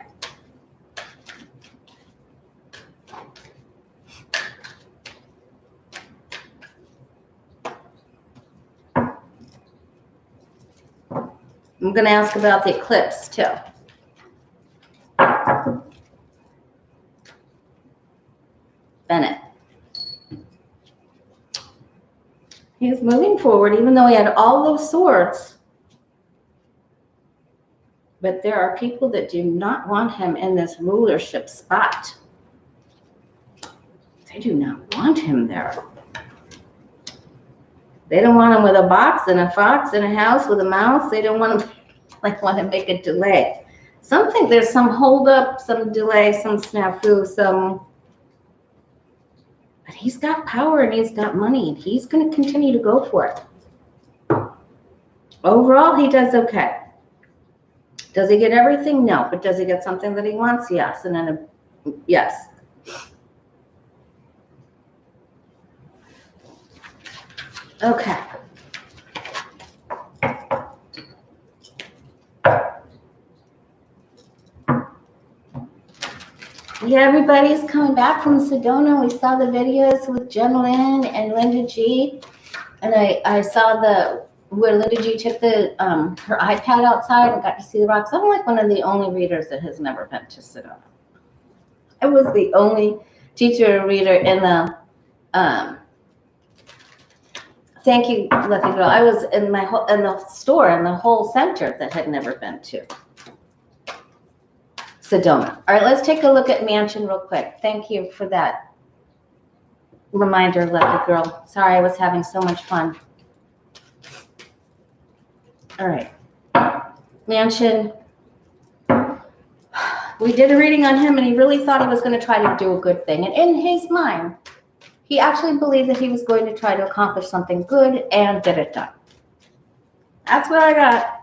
I'm going to ask about the eclipse too. Bennett. He's moving forward, even though he had all those swords. But there are people that do not want him in this rulership spot. They do not want him there. They don't want him with a box and a fox in a house with a mouse. They don't want him, like, want to make a delay. There's some holdup, some delay, some snafu, but he's got power and he's got money and he's going to continue to go for it. Overall, he does okay. Does he get everything? No. But does he get something that he wants? Yes. And then, yes. Okay. Yeah, everybody's coming back from Sedona. We saw the videos with Jen Lynn and Linda G. And I saw where Linda G took her iPad outside and got to see the rocks. I'm like one of the only readers that has never been to Sedona. I was the only teacher reader in the thank you, Lucky Girl. I was in the store in the whole center that had never been to. Sedona. All right, let's take a look at Manchin real quick. Thank you for that reminder, lucky girl. Sorry, I was having so much fun. All right, Manchin. We did a reading on him, and he really thought he was going to try to do a good thing. And in his mind, he actually believed that he was going to try to accomplish something good and get it done. That's what I got.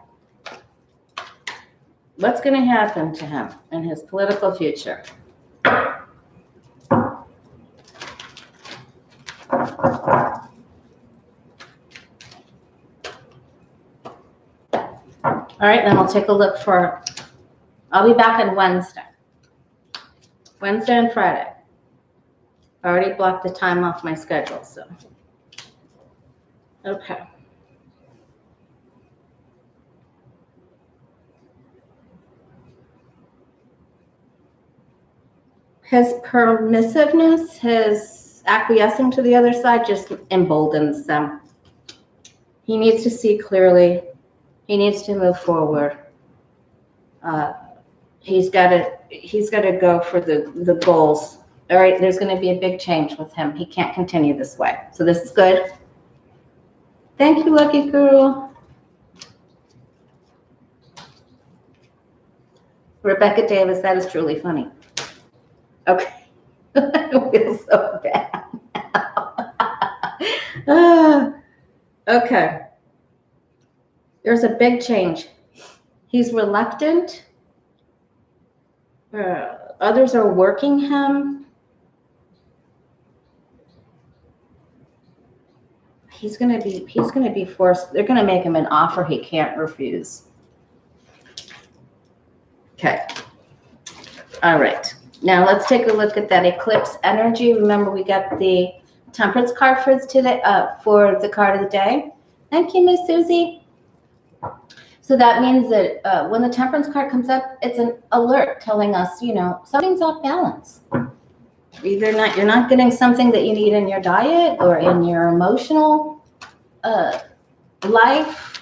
What's going to happen to him in his political future? All right, then we'll take a look for, I'll be back on Wednesday and Friday. I already blocked the time off my schedule, so. Okay. His permissiveness, his acquiescing to the other side just emboldens them. He needs to see clearly. He needs to move forward. He's got to go for the goals. All right, there's going to be a big change with him. He can't continue this way. So this is good. Thank you, lucky girl. Rebecca Davis, that is truly funny. Okay. I feel so bad now. Okay. There's a big change. He's reluctant. Others are working him. He's gonna be forced. They're gonna make him an offer he can't refuse. Okay. All right. Now let's take a look at that eclipse energy. Remember, we got the Temperance card for today, for the card of the day. Thank you, Miss Susie. So that means that when the Temperance card comes up, it's an alert telling us, you know, something's off balance. Either you're not getting something that you need in your diet or in your emotional life.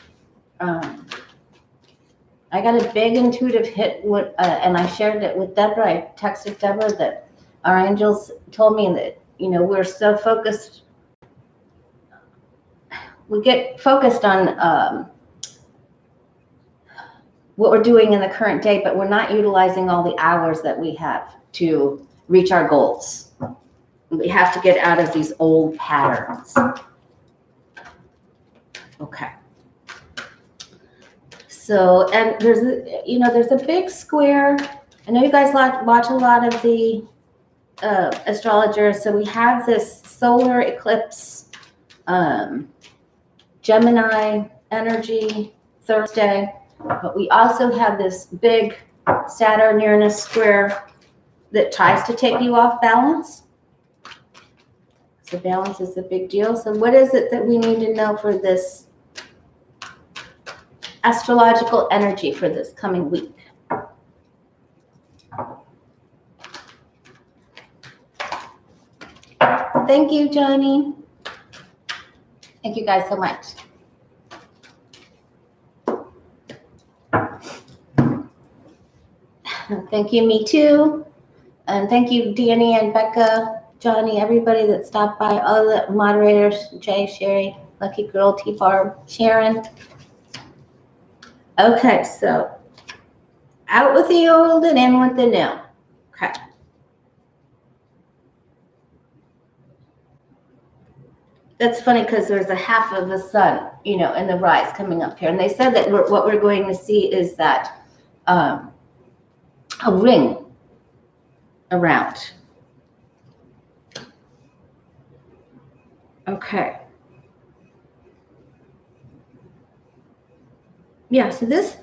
I got a big intuitive hit, and I shared it with Deborah. I texted Deborah that our angels told me that, you know, we're so focused. We get focused on what we're doing in the current day, but we're not utilizing all the hours that we have to reach our goals. We have to get out of these old patterns. Okay. So, and there's a big square. I know you guys watch a lot of the astrologers. So we have this solar eclipse, Gemini energy Thursday, but we also have this big Saturn-Uranus square that tries to take you off balance. So balance is a big deal. So what is it that we need to know for this astrological energy for this coming week? Thank you, Johnny. Thank you guys so much. Thank you, me too. And thank you, Danny and Becca, Johnny, everybody that stopped by, all the moderators, Jay, Sherry, Lucky Girl, T-Farm, Sharon. Okay, so out with the old and in with the new. Okay. That's funny because there's a half of the sun, you know, in the rise coming up here. And they said that what we're going to see is that a ring around. Okay. Yeah, so this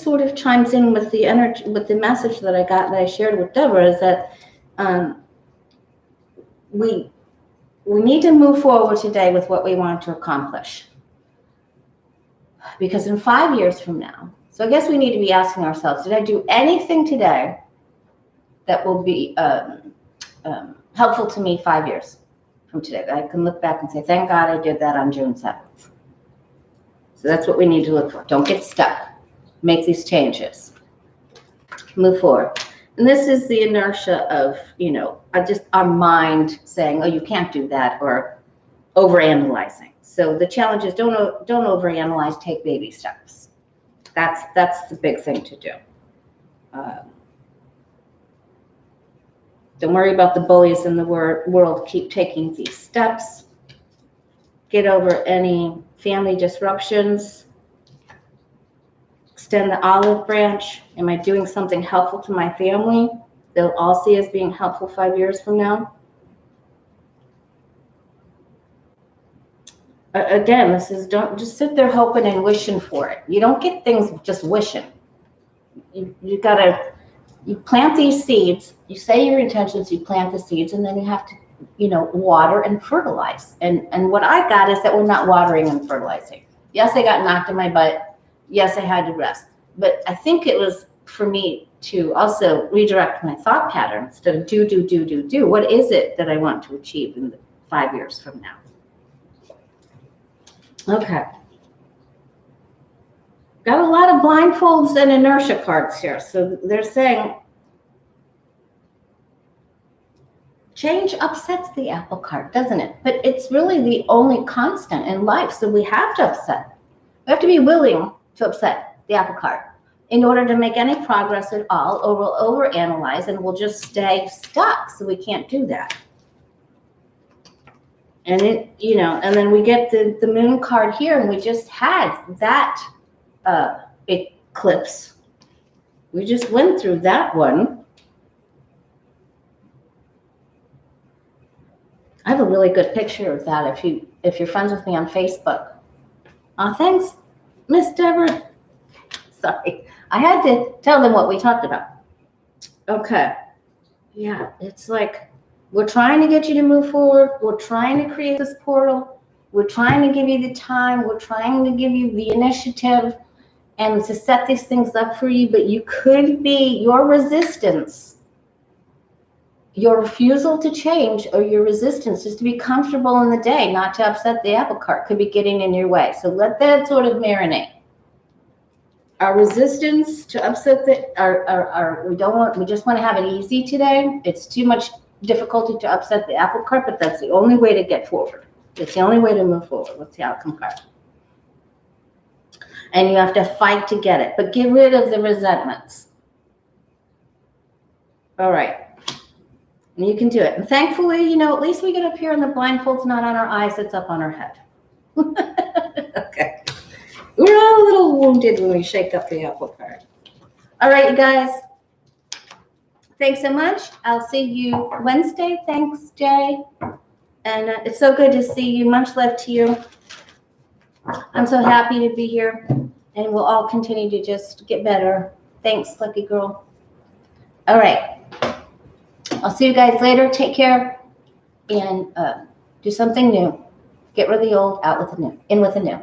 sort of chimes in with the energy, with the message that I got, that I shared with Deborah, is that we need to move forward today with what we want to accomplish. Because in 5 years from now, so I guess we need to be asking ourselves, did I do anything today that will be helpful to me 5 years from today, that I can look back and say, thank God I did that on June 7th. So that's what we need to look for. Don't get stuck. Make these changes. Move forward. And this is the inertia of, just our mind saying, oh, you can't do that, or overanalyzing. So the challenge is don't overanalyze, take baby steps. That's the big thing to do. Don't worry about the bullies in the world. Keep taking these steps. Get over any family disruptions. Extend the olive branch. Am I doing something helpful to my family? They'll all see as being helpful 5 years from now. Again, this is, don't just sit there hoping and wishing for it. You don't get things just wishing. You gotta, you plant these seeds, you say your intentions, you plant the seeds, and then you have to, water and fertilize. And what I got is that we're not watering and fertilizing. Yes, I got knocked in my butt. Yes, I had to rest. But I think it was for me to also redirect my thought pattern instead of do. What is it that I want to achieve in 5 years from now? Okay. Got a lot of blindfolds and inertia cards here. So they're saying change upsets the apple cart, doesn't it? But it's really the only constant in life. So we have to upset. We have to be willing to upset the apple cart in order to make any progress at all, or we'll overanalyze and we'll just stay stuck. So we can't do that. And and then we get the moon card here, and we just had that eclipse. We just went through that one. I have a really good picture of that if you're friends with me on Facebook. Thanks, Miss Deborah. Sorry, I had to tell them what we talked about. Okay, yeah, it's like, we're trying to get you to move forward. We're trying to create this portal. We're trying to give you the time. We're trying to give you the initiative and to set these things up for you. But you could be, your resistance, your refusal to change, or your resistance just to be comfortable in the day, not to upset the apple cart, could be getting in your way. So let that sort of marinate. Our resistance to upset we just want to have it easy today. It's too much difficulty to upset the apple cart, but that's the only way to get forward. It's the only way to move forward with the outcome card. And you have to fight to get it, but get rid of the resentments. All right. And you can do it. And thankfully, at least we get up here and the blindfold's not on our eyes, it's up on our head. Okay. We're all a little wounded when we shake up the apple cart. All right, you guys. Thanks so much. I'll see you Wednesday. Thanks, Jay. And it's so good to see you. Much love to you. I'm so happy to be here. And we'll all continue to just get better. Thanks, lucky girl. All right. I'll see you guys later. Take care. And do something new. Get rid of the old, out with the new. In with the new.